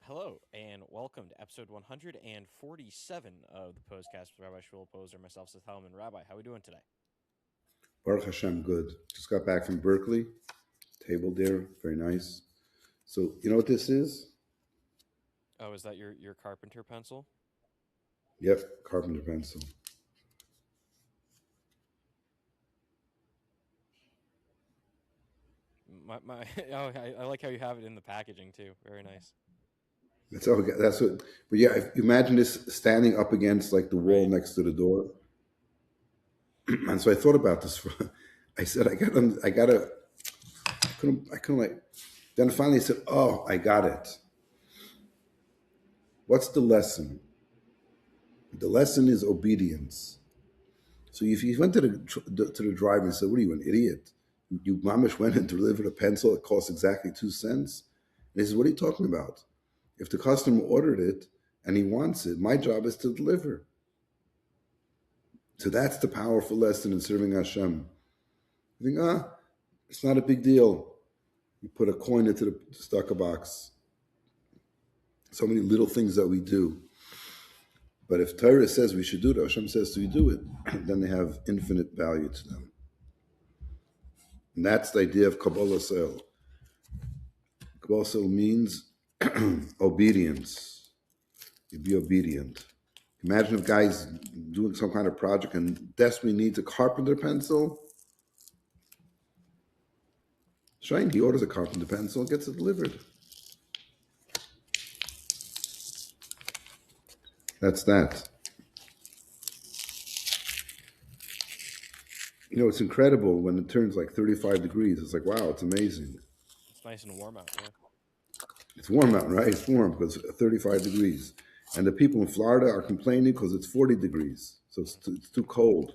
Hello and welcome to episode 147 of the Pos-cast with Rabbi Shmuel Posner, myself, Seth, and Rabbi. How are we doing today? Baruch Hashem, good. Just got back from Berkeley. Table there, very nice. So, you know what this is? Oh, is that your carpenter pencil? Yep, carpenter pencil. I like how you have it in the packaging too. Very nice. That's all. That's what. But yeah, if, imagine this standing up against like the wall Right. next to the door. And so I thought about this. I said, I gotta. I couldn't like. Then finally I said, oh, I got it. What's the lesson? The lesson is obedience. So if you went to the driver and said, "What are you, an idiot? You mamish went and delivered a pencil that costs exactly 2 cents," and he says, "What are you talking about? If the customer ordered it and he wants it, my job is to deliver." So that's the powerful lesson in serving Hashem. You think, it's not a big deal. You put a coin into the stucker box. So many little things that we do. But if Torah says we should do it, Hashem says to do it, then they have infinite value to them. And that's the idea of Kabbalah Sel. Kabbalah Sel means obedience. You be obedient. Imagine if guys doing some kind of project and desperately needs a carpenter pencil. Shine, he orders a carpenter pencil and gets it delivered. That's that. You know, it's incredible when it turns like 35 degrees. It's like, wow, it's amazing. It's nice and warm out. Yeah. It's warm out, right? It's warm because it's 35 degrees. And the people in Florida are complaining because it's 40 degrees. So it's too cold.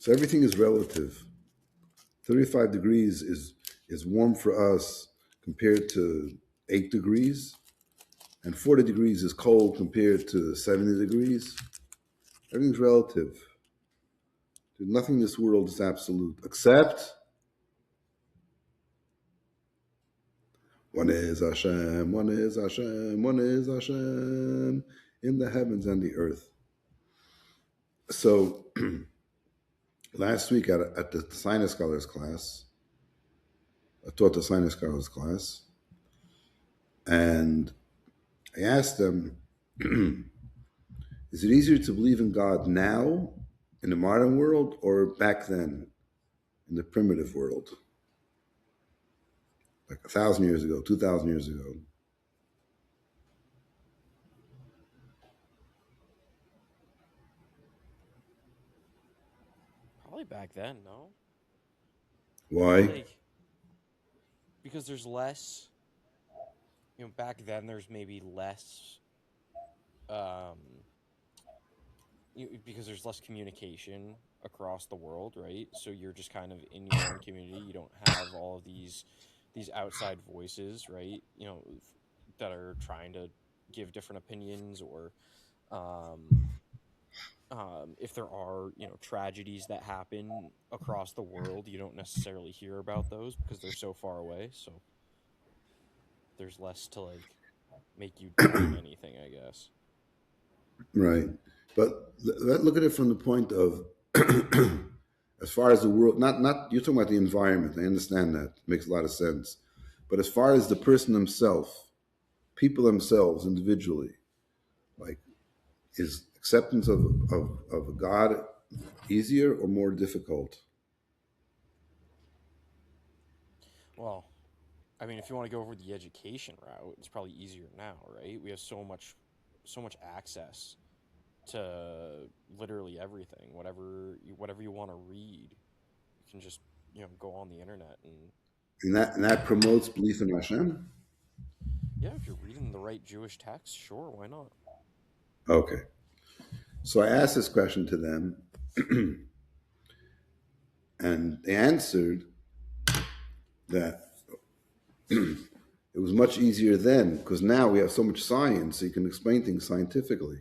So everything is relative. 35 degrees is warm for us compared to 8 degrees. And 40 degrees is cold compared to 70 degrees. Everything's relative. There's nothing in this world is absolute, except one is Hashem, one is Hashem, one is Hashem in the heavens and the earth. So last week at the Sinus Scholars class, I taught the Sinus Scholars class, and I asked them, is it easier to believe in God now in the modern world or back then in the primitive world? Like 1,000 years ago, 2,000 years ago. Probably back then, no? Why? Because there's less. Back then there's maybe less. Um, because there's less communication across the world, right? So you're just kind of in your own community. You don't have all of these outside voices, right? That are trying to give different opinions, or if there are tragedies that happen across the world, you don't necessarily hear about those because they're so far away. So there's less to make you doubt anything, I guess. Right. But look at it from the point of, as far as the world, not you're talking about the environment. I understand that. It makes a lot of sense. But as far as the person himself, people themselves individually, like, is acceptance of God easier or more difficult? Well, I mean, if you want to go over the education route, it's probably easier now, right? We have so much access to literally everything. Whatever you want to read, you can just go on the internet And that promotes belief in Hashem? yeah, if you're reading the right Jewish text, sure, why not? Okay. So I asked this question to them, and they answered that it was much easier then because now we have so much science, so you can explain things scientifically.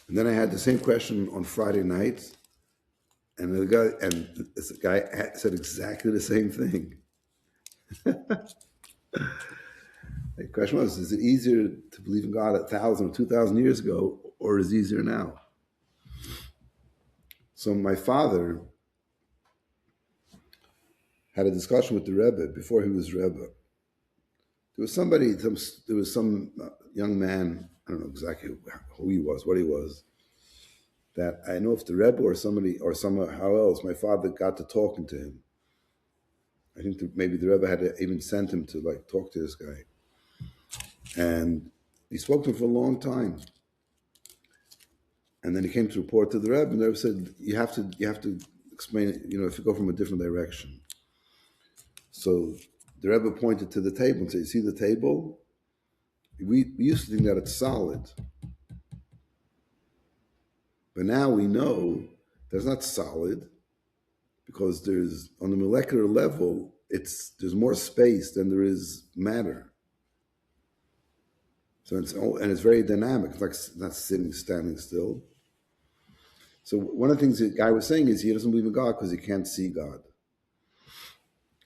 And then I had the same question on Friday night, And this guy said exactly the same thing. The question was, is it easier to believe in God 1,000 or 2,000 years ago, or is it easier now? So my father had a discussion with the Rebbe before he was Rebbe. There was some young man, I don't know exactly who he was, what he was, that I know if the Rebbe or somebody or somehow else, my father got to talking to him. I think maybe the Rebbe had even sent him to like talk to this guy. And he spoke to him for a long time. And then he came to report to the Rebbe, and the Rebbe said, you have to explain it, if you go from a different direction. So the Rebbe pointed to the table and said, you see the table? We used to think that it's solid. But now we know that it's not solid because there's, on the molecular level, there's more space than there is matter. So it's very dynamic. It's like not standing still. So one of the things the guy was saying is he doesn't believe in God because he can't see God.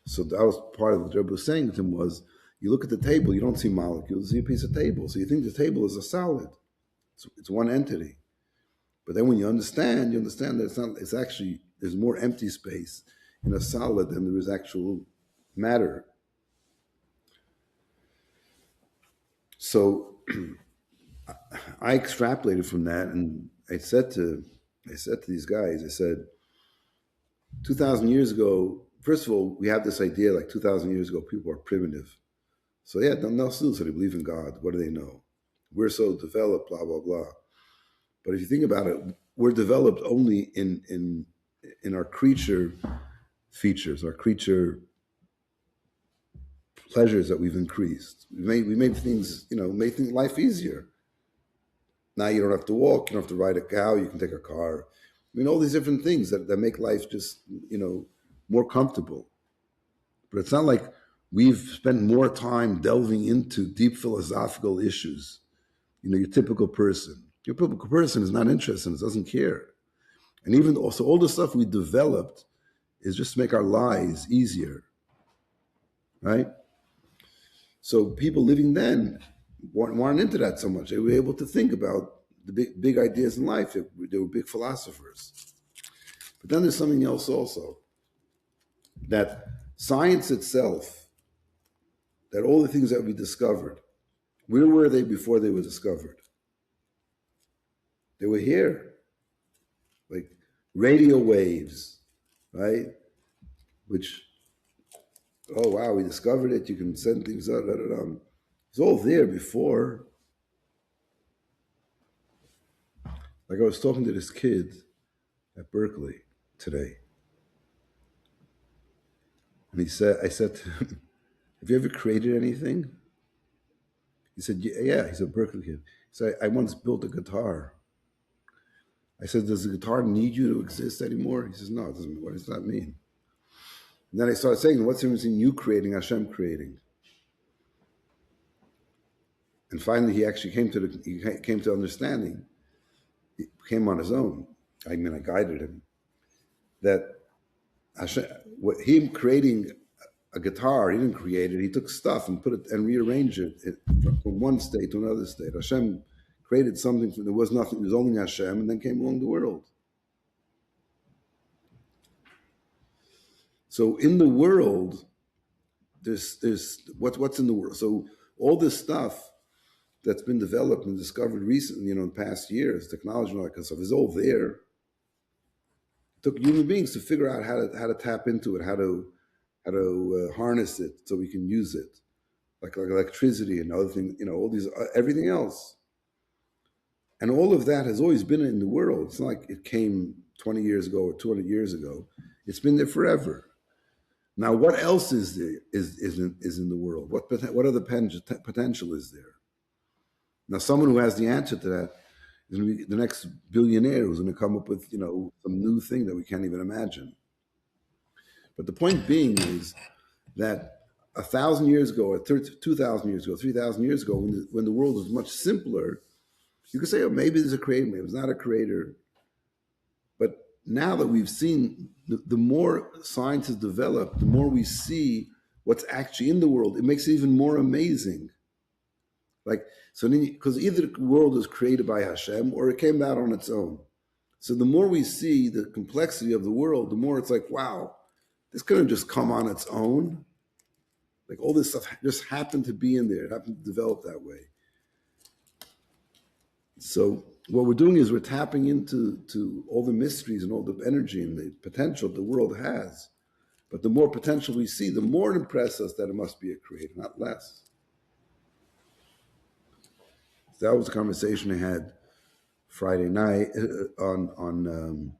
So that was part of what the Rebbe was saying to him was, you look at the table, you don't see molecules, you see a piece of table. So you think the table is a solid. It's one entity. But then when you understand that it's actually, there's more empty space in a solid than there is actual matter. So I extrapolated from that, and I said to these guys, I said, 2,000 years ago, first of all, we have this idea like 2,000 years ago, people are primitive. So yeah, they'll still say they believe in God. What do they know? We're so developed, blah, blah, blah. But if you think about it, we're developed only in our creature features, our creature pleasures that we've increased. We made things, made life easier. Now you don't have to walk, you don't have to ride a cow, you can take a car. All these different things that make life just, more comfortable. But it's not like we've spent more time delving into deep philosophical issues. Your typical person. Your typical person is not interested, doesn't care. And even also all the stuff we developed is just to make our lives easier, right? So people living then weren't into that so much. They were able to think about the big ideas in life. They were big philosophers. But then there's something else also, that science itself, that all the things that we discovered, where were they before they were discovered? They were here, like radio waves, right? Which, oh wow, we discovered it. You can send things out. It's all there before. Like I was talking to this kid at Berkeley today, and I said to him, "Have you ever created anything?" He said, "Yeah." He's a Berkeley kid. He said, "I once built a guitar." I said, "Does the guitar need you to exist anymore?" He says, "No, it doesn't. What does that mean?" And then I started saying, "What's the difference in you creating, Hashem creating?" And finally, he actually came to understanding. He came on his own. I guided him that Hashem, him creating a guitar, he didn't create it. He took stuff and put it and rearranged it from one state to another state. Hashem created something. There was nothing. There was only Hashem, and then came along the world. So in the world, there's what's in the world. So all this stuff that's been developed and discovered recently, in past years, technology and all that kind of stuff, is all there. It took human beings to figure out how to tap into it, how to harness it so we can use it, like electricity and other things, all these, everything else. And all of that has always been in the world. It's not like it came 20 years ago or 200 years ago. It's been there forever. Now, what else is there? Is in the world? What other potential is there? Now, someone who has the answer to that is going to be the next billionaire who's going to come up with some new thing that we can't even imagine. But the point being is that 1,000 years ago, or 2,000 years ago, 3,000 years ago, when the world was much simpler, you could say, oh, maybe there's a creator, maybe there's not a creator. But now that we've seen, the more science has developed, the more we see what's actually in the world. It makes it even more amazing. Like, so because either the world was created by Hashem or it came out on its own. So the more we see the complexity of the world, the more it's like, wow, this couldn't just come on its own. Like all this stuff just happened to be in there. It happened to develop that way. So what we're doing is we're tapping into all the mysteries and all the energy and the potential the world has. But the more potential we see, the more it impresses us that it must be a creator, not less. So that was the conversation I had Friday night on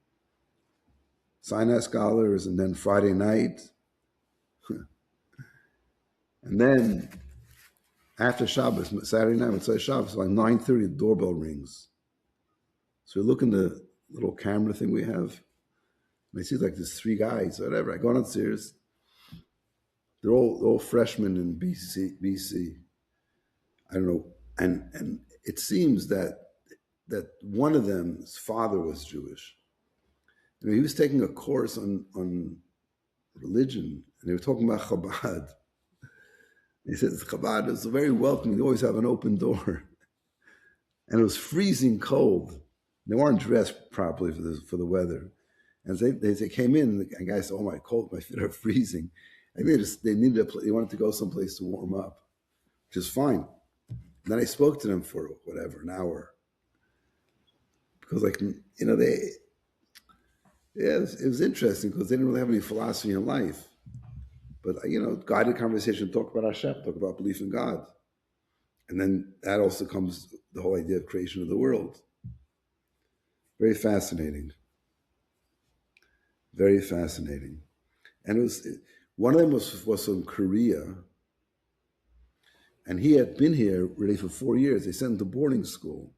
Sinai scholars, and then Friday night. And then after Shabbos, Saturday night, Mitzvah Shabbos, like 9:30, the doorbell rings. So we look in the little camera thing we have, and I see like these three guys, whatever. I go downstairs. They're all freshmen in BC. I don't know. And it seems that one of them's father was Jewish. You know, he was taking a course on religion, and they were talking about Chabad. He said Chabad is very welcoming. They always have an open door. And it was freezing cold. They weren't dressed properly for the weather. And they came in, and the guy said, "Oh, my feet are freezing." I think they wanted to go someplace to warm up, which is fine. And then I spoke to them for whatever, an hour. Because it was interesting because they didn't really have any philosophy in life. But, guided conversation, talk about Hashem, talk about belief in God. And then that also comes the whole idea of creation of the world. Very fascinating. Very fascinating. And one of them was from Korea. And he had been here really for 4 years. They sent him to boarding school.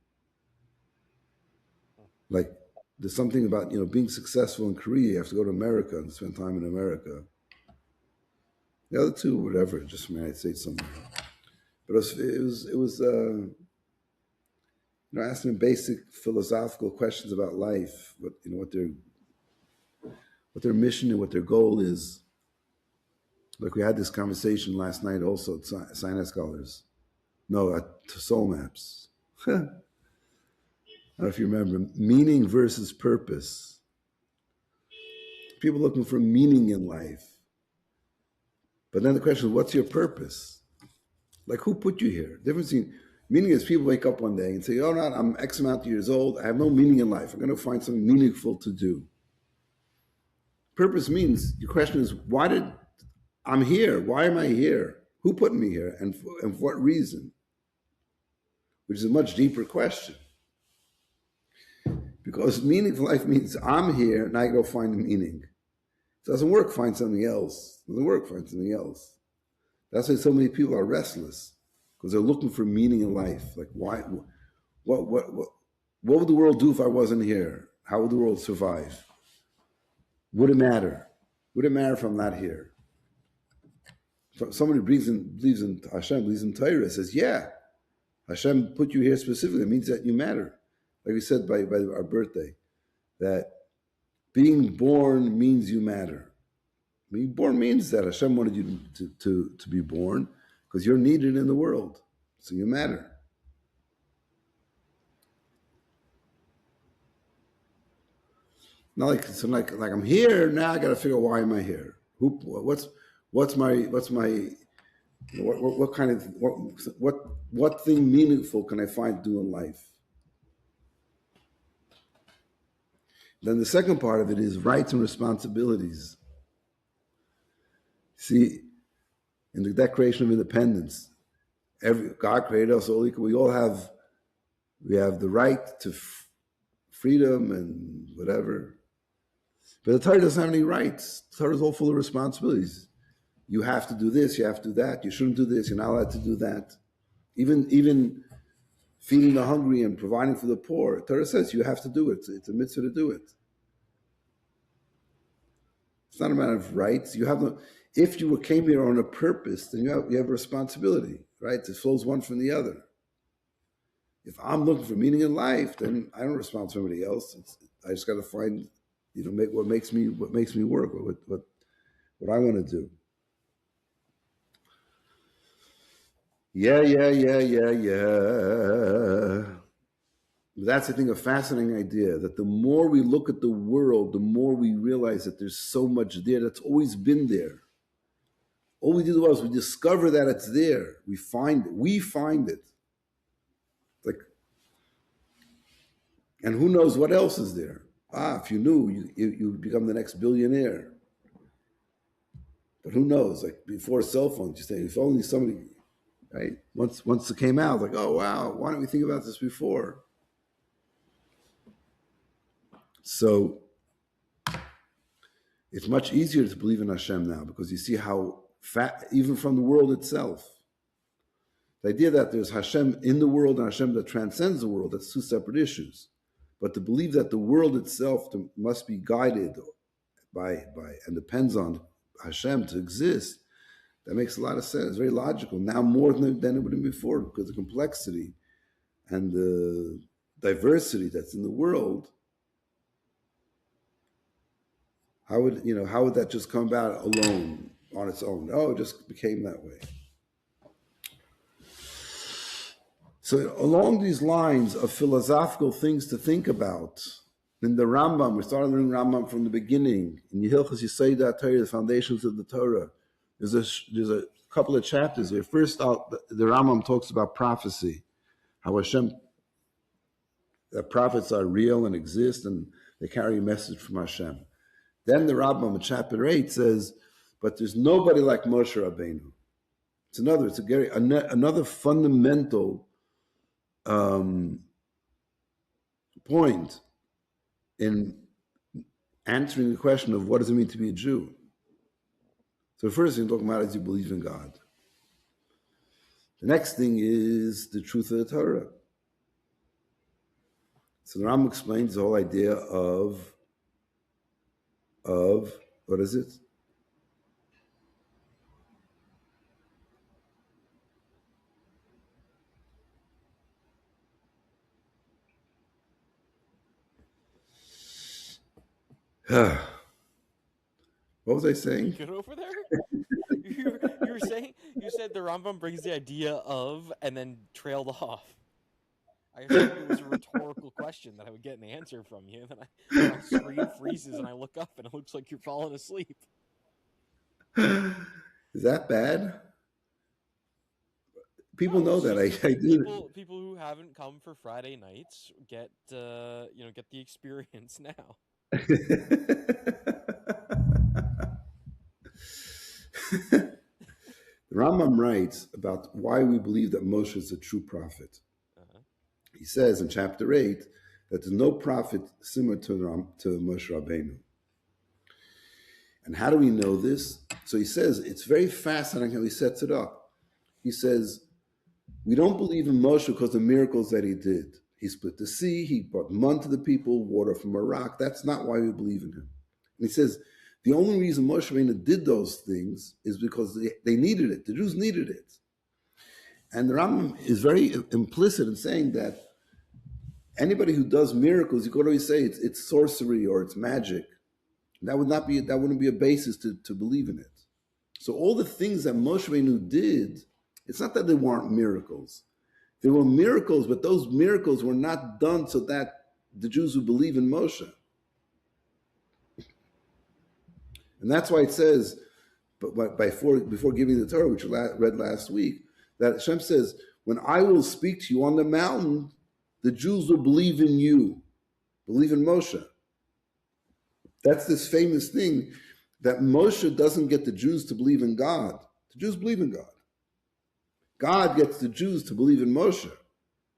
Like, there's something about, being successful in Korea. You have to go to America and spend time in America. The other two, whatever, just from the United States somewhere. But it was asking them basic philosophical questions about life, what their mission and what their goal is. Like we had this conversation last night also at Sinai Scholars. No, at Soul Maps. I don't know if you remember, meaning versus purpose. People looking for meaning in life. But then the question is, what's your purpose? Like, who put you here? The difference in meaning is people wake up one day and say, "Oh, no, I'm X amount of years old. I have no meaning in life. I'm going to find something meaningful to do." Purpose means, your question is, I'm here. Why am I here? Who put me here? And for what reason? Which is a much deeper question. Because meaningful life means I'm here and I go find meaning. It doesn't work, find something else. It doesn't work, find something else. That's why so many people are restless, because they're looking for meaning in life. Like, why? What would the world do if I wasn't here? How would the world survive? Would it matter? Would it matter if I'm not here? So somebody believes in Hashem, believes in Torah, says, yeah, Hashem put you here specifically. It means that you matter. Like we said by our birthday, that being born means you matter. Being born means that Hashem wanted you to be born because you're needed in the world, so you matter. Not like I'm here now. I got to figure out, why am I here? What thing meaningful can I find to do in life? Then the second part of it is rights and responsibilities. See, in the Declaration of Independence, God created us all equal. We have the right to freedom and whatever. But the Torah doesn't have any rights. The Torah is all full of responsibilities. You have to do this, you have to do that, you shouldn't do this, you're not allowed to do that. Even feeding the hungry and providing for the poor, the Torah says you have to do it. It's a mitzvah to do it. It's not a matter of rights. If you came here on a purpose, then you have a responsibility, right? It flows one from the other. If I'm looking for meaning in life, then I don't respond to somebody else. I just got to find what makes me work, what I want to do. Yeah. That's, I think, a fascinating idea, that the more we look at the world, the more we realize that there's so much there that's always been there. All we do is we discover that it's there. We find it. Like, and who knows what else is there? If you knew, you become the next billionaire. But who knows? Like before cell phones, you say, if only somebody, right? Once it came out, like, oh wow, why didn't we think about this before? So it's much easier to believe in Hashem now, because you see how even from the world itself, the idea that there's Hashem in the world and Hashem that transcends the world, that's two separate issues. But to believe that the world itself must be guided by and depends on Hashem to exist, that makes a lot of sense. It's very logical now, more than it would have been before, because the complexity and the diversity that's in the world. How would that just come about alone, on its own? Oh, it just became that way. So along these lines of philosophical things to think about, in the Rambam, we started learning Rambam from the beginning. In Yehilchos Yesodei Torah, the foundations of the Torah, there's a couple of chapters there. First out, the Rambam talks about prophecy, how that prophets are real and exist, and they carry a message from Hashem. Then the Rambam in chapter 8 says, but there's nobody like Moshe Rabbeinu. It's another fundamental point in answering the question of what does it mean to be a Jew. So the first thing you're talking about is you believe in God. The next thing is the truth of the Torah. So the Rambam explains the whole idea of what is it? What was I saying? Good over there? you said the Rambam brings the idea of and then trailed off. I assumed it was a rhetorical question that I would get an answer from you, and then my screen freezes and I look up and it looks like you're falling asleep. Is that bad? People know that I do. People who haven't come for Friday nights get the experience now. The Rambam writes about why we believe that Moshe is a true prophet. He says in chapter 8 that there's no prophet similar to Moshe Rabbeinu. And how do we know this? So he says, it's very fascinating how he sets it up. He says, we don't believe in Moshe because of the miracles that he did. He split the sea, he brought man to the people, water from a rock. That's not why we believe in him. And he says, the only reason Moshe Rabbeinu did those things is because they needed it. The Jews needed it. And the Rambam is very implicit in saying that anybody who does miracles, you could always say it's sorcery or it's magic. That wouldn't be a basis to believe in it. So all the things that Moshe Rabbeinu did, it's not that they weren't miracles. They were miracles, but those miracles were not done so that the Jews would believe in Moshe. And that's why it says, but before giving the Torah, which we read last week, that Hashem says, when I will speak to you on the mountain, the Jews will believe in you, believe in Moshe. That's this famous thing that Moshe doesn't get the Jews to believe in God. The Jews believe in God. God gets the Jews to believe in Moshe.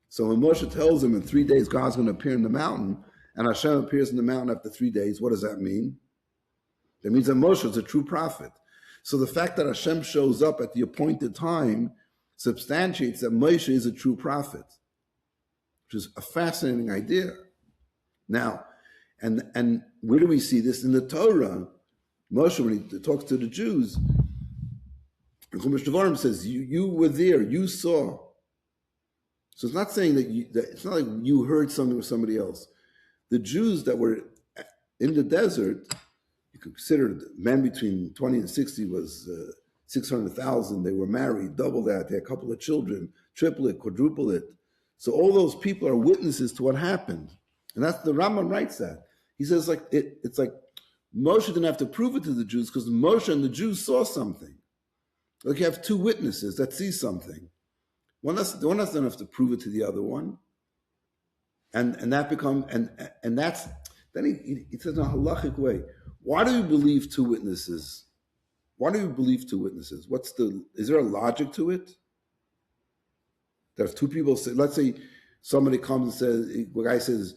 So when Moshe tells them in 3 days God's going to appear in the mountain, and Hashem appears in the mountain after 3 days, what does that mean? That means that Moshe is a true prophet. So the fact that Hashem shows up at the appointed time substantiates that Moshe is a true prophet, which is a fascinating idea. Now, and where do we see this? In the Torah, Moshe, when he talks to the Jews, Chumash Devarim says, you were there, you saw. So it's not saying that it's not like you heard something with somebody else. The Jews that were in the desert, you could consider men between 20 and 60 was 600,000. They were married, double that. They had a couple of children, triple it, quadruple it. So all those people are witnesses to what happened. And that's the Rambam writes that. He says it's like Moshe didn't have to prove it to the Jews because Moshe and the Jews saw something. Like you have two witnesses that see something. One doesn't have to prove it to the other one. And that become and that's then he says in a halachic way. Why do we believe two witnesses? Why do we believe two witnesses? Is there a logic to it? That if two people say, let's say somebody comes and says, the guy says,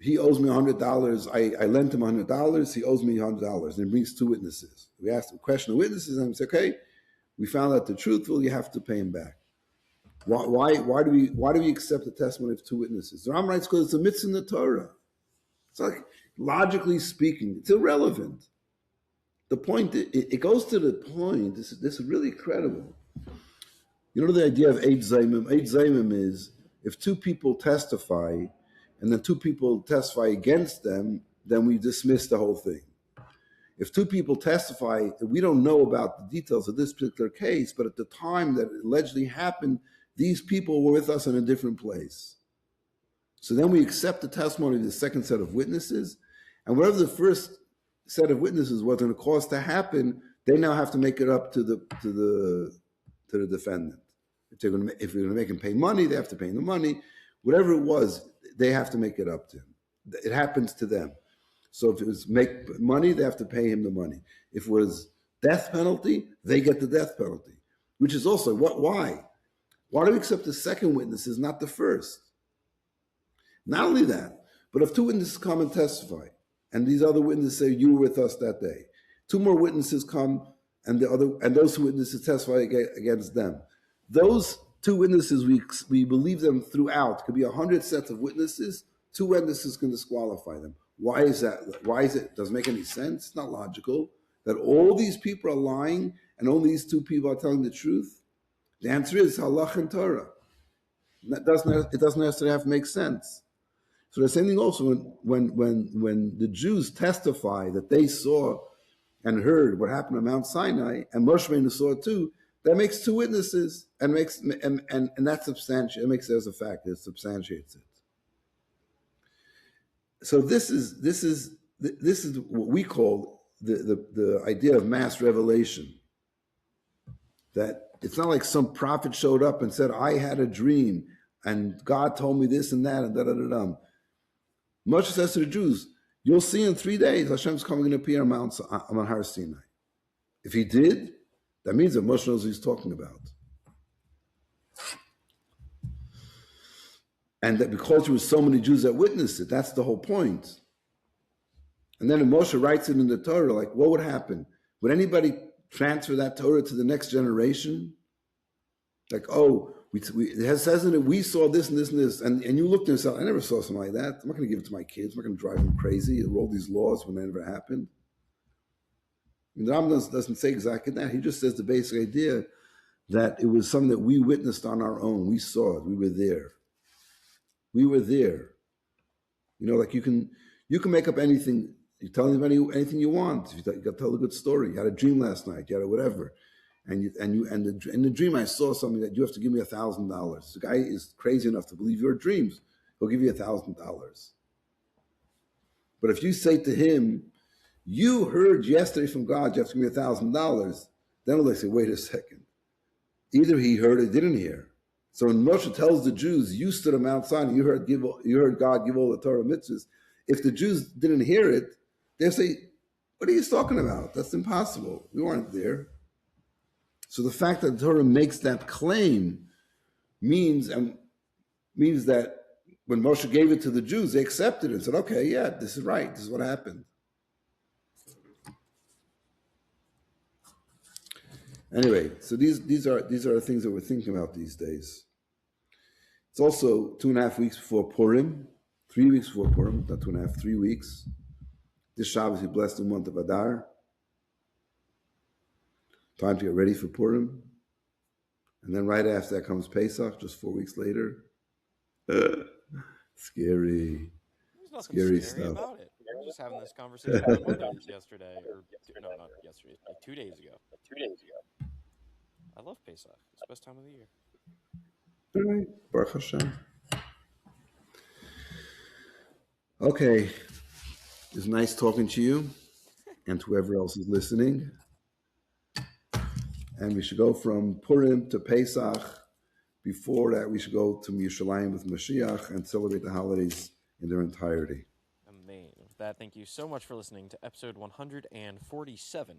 he owes me $100. I lent him $100. He owes me $100. And he brings two witnesses. We ask the question of witnesses, and we say, okay, we found out the truthful. You have to pay him back. Why do we accept the testimony of two witnesses? The Rambam writes because it's a mitzvah in the Torah. It's like logically speaking, it's irrelevant. The point it goes to the point. This is really incredible. You know the idea of Eid Zaymim? Eid Zaymim is if two people testify, and then two people testify against them, then we dismiss the whole thing. If two people testify, we don't know about the details of this particular case, but at the time that it allegedly happened, these people were with us in a different place. So then we accept the testimony of the second set of witnesses, and whatever the first set of witnesses was going to cause to happen, they now have to make it up to the defendant. If we're going to make him pay money, they have to pay him the money. Whatever it was, they have to make it up to him. It happens to them. So if it was make money, they have to pay him the money. If it was death penalty, they get the death penalty. Which is also, why? Why do we accept the second witnesses, not the first? Not only that, but if two witnesses come and testify, and these other witnesses say, you were with us that day, two more witnesses come, and those two witnesses testify against them. Those two witnesses, we believe them throughout. It could be 100 sets of witnesses. Two witnesses can disqualify them. Why is that? Why is it? Doesn't make any sense. It's not logical that all these people are lying and only these two people are telling the truth. The answer is halach and Torah. It doesn't necessarily have to make sense. So the same thing also when the Jews testify that they saw and heard what happened on Mount Sinai, and Moshe Rabbeinu saw it too. That makes two witnesses, and that substantiates. It makes it as a fact. It substantiates it. So this is what we call the idea of mass revelation. That it's not like some prophet showed up and said, "I had a dream, and God told me this and that and da da da da." Moshe says to the Jews, "You'll see in 3 days Hashem's coming to appear on Mount Har Sinai." If he did, that means that Moshe knows what he's talking about. And that because there were so many Jews that witnessed it, that's the whole point. And then Moshe writes it in the Torah, like, what would happen? Would anybody transfer that Torah to the next generation? Like, it says in it, we saw this and this and this, and you looked at yourself, I never saw something like that. I'm not going to give it to my kids. I'm not going to drive them crazy and roll these laws when it never happened. And the Rambam doesn't say exactly that. He just says the basic idea that it was something that we witnessed on our own. We saw it. We were there. We were there. You know, like you can make up anything. You tell anybody anything you want. You got to tell a good story. You had a dream last night. You had a whatever, in the dream I saw something that you have to give me $1,000. The guy is crazy enough to believe your dreams. He'll give you $1,000. But if you say to him, "You heard yesterday from God, you have to give me $1,000," then they say, "Wait a second. Either he heard or didn't hear." So when Moshe tells the Jews, "You stood on Mount Sinai, you heard God give all the Torah mitzvahs," if the Jews didn't hear it, they'll say, "What are you talking about? That's impossible. We weren't there." So the fact that the Torah makes that claim means that when Moshe gave it to the Jews, they accepted it and said, "Okay, yeah, this is right. This is what happened." Anyway, so these are the things that we're thinking about these days. It's also 2.5 weeks before Purim, 3 weeks before Purim, not 2.5, 3 weeks. This Shabbos, we blessed the month of Adar. Time to get ready for Purim. And then right after that comes Pesach, just 4 weeks later. Scary. There's nothing Scary scary stuff. about it. just having this conversation with my mother yesterday, or no, not yesterday, like 2 days ago. I love Pesach. It's the best time of the year. All right, Baruch Hashem. Okay, it's nice talking to you and to whoever else is listening. And we should go from Purim to Pesach. Before that, we should go to Yerushalayim with Mashiach and celebrate the holidays in their entirety. Amen. With that, thank you so much for listening to episode 147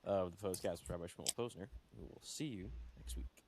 of the Pos-cast with Rabbi Shmuel Posner. We will see you next week.